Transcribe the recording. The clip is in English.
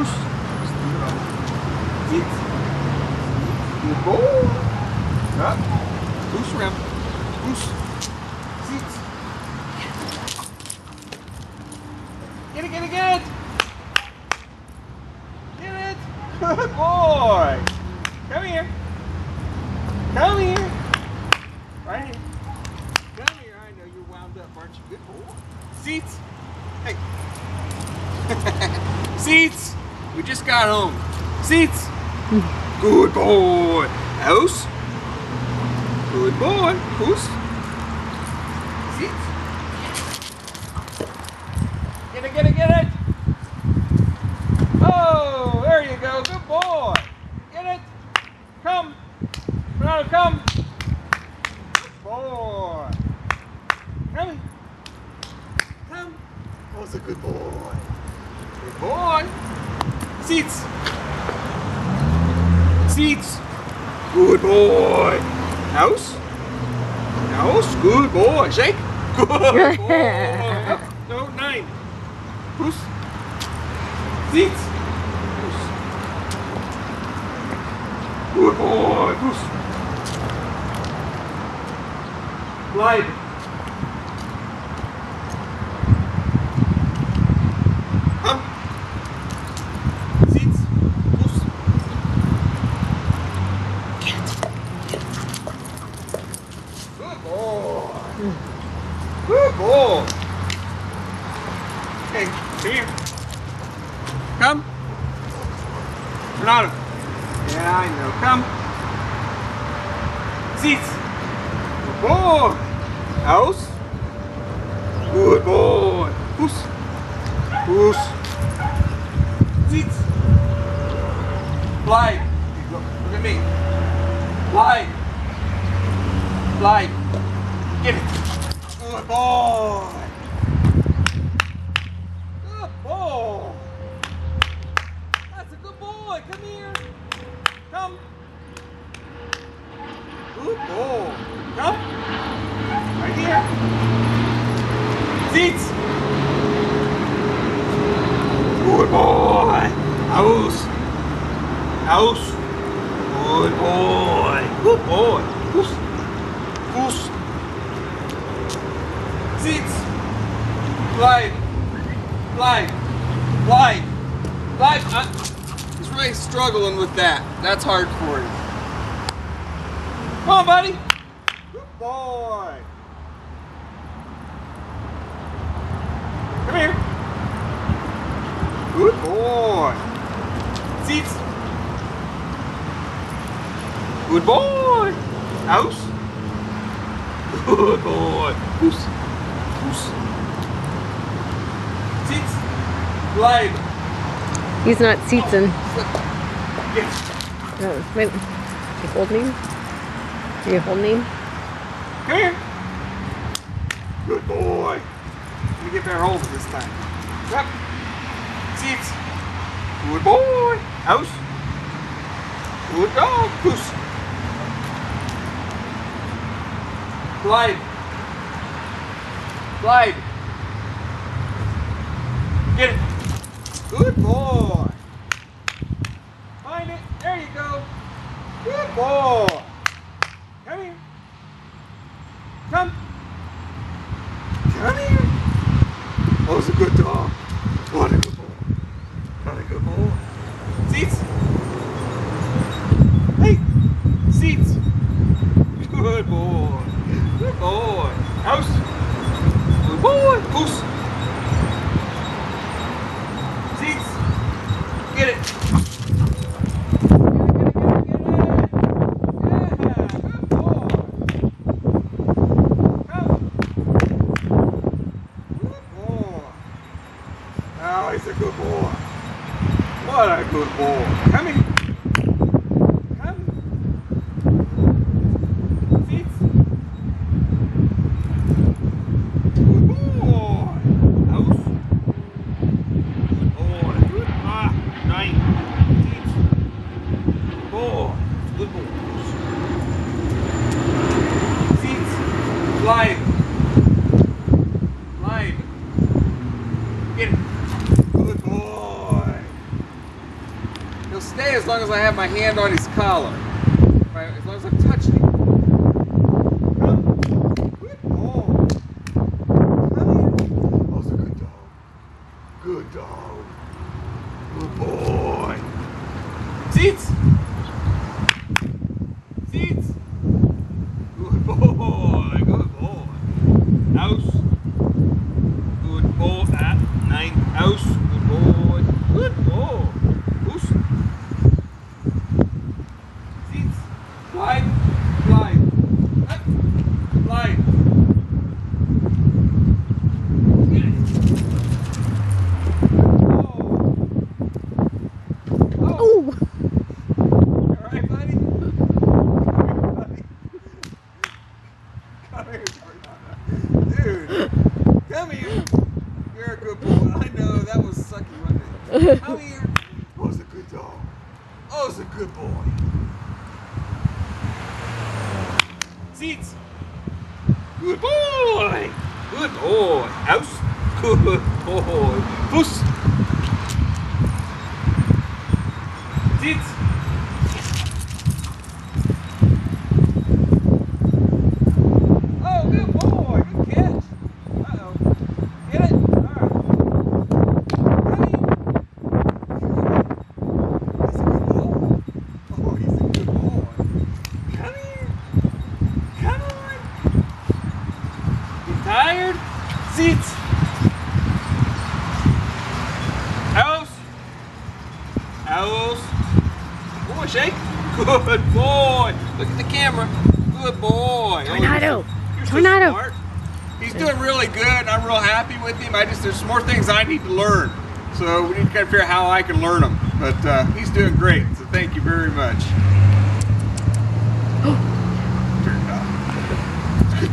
Push. Sit. Good boy. Up. Push around. Push. Sit. Get it, get it, get it. Get it. Good boy. Come here. Come here. Right here. Come here. I know you're wound up, aren't you? Good boy. Seats. Hey. Seats. We just got home. Seats. Good boy. House. Good boy. House. Seats. Get it, get it, get it. Oh, there you go. Good boy. Get it. Come. Ronaldo, come. Good boy. Come. Come. Oh, it's a good boy. Good boy. Seats. Seats. Good boy. House. House. Good boy. Shake. Good boy. No, 9. Push. Seats. Push. Good boy. Push. Glide. Come. Seats. Push. Get. Good boy. Good boy. Hey, come here. Come. Ronaldo. Yeah, I know. Come. Seats. Good boy. House. Good boy. Push. Push. Seats. Glide. Look at me. Glide. Glide. Get it. Good boy. Good boy. That's a good boy. Come here. Come. Good boy. Come. Right here. Seats. Good boy. House. House. Good boy. Good boy. Push. Push. Seats. Glide. Glide. Glide. Glide. He's really struggling with that. That's hard for him. Come on, buddy. Good boy. Come here. Good boy. Seats. Good boy. House. Good boy. Goose. Goose. Seats. Glide. He's not seating. Yes. Oh, wait. You holding him? Are you holding him? Come here. Good boy. Let me get better hold of this time. Yep. Seats. Good boy. House. Good dog. Goose. Glide. Glide. Get it. Good boy. Find it. There you go. Good boy. Come here. Come. Come here. Oh, it's a good dog. What a good boy. What a good boy. Seats. Hey. Seats. Good boy. Good boy. House. Good boy. Goose. Seats. Get it. Oh, he's a good boy. What a good boy. Come here. Come. Seats. Good boy. House. Good boy. Good. 9. Seats. Good boy. Good boy. Seats. Glide. Glide. Get it. Good boy. stay as long as I have my hand on his collar. Right? As long as I'm touching him. Good boy. That's a good dog. Good dog. Good boy. Seats. Seats. Good boy. Good boy. House. Good boy. Nine. House. Good boy. Good boy. House. Seats. Slide. Slide. Up. Slide. Oh. Oh! All right, buddy. Come here, Jordan. Dude, come here. You're a good boy. I know that was sucky, wasn't it? Come here. Oh, it's a good dog. Oh, it's a good boy. Seats. Good boy. Good boy. House. Good boy. Puss. Seats. Oh, good boy. Good catch. Uh-oh. Get it? All right. Come here. He's a good boy. Oh, he's a good boy. Come here. Come on. You tired? Seats. House. House. Boy, shake. Good boy. Look at the camera. Good boy. Tornado. You're so Tornado. smart. He's doing really good. I'm real happy with him. There's some more things I need to learn. So we need to kind of figure out how I can learn them. But he's doing great. So thank you very much.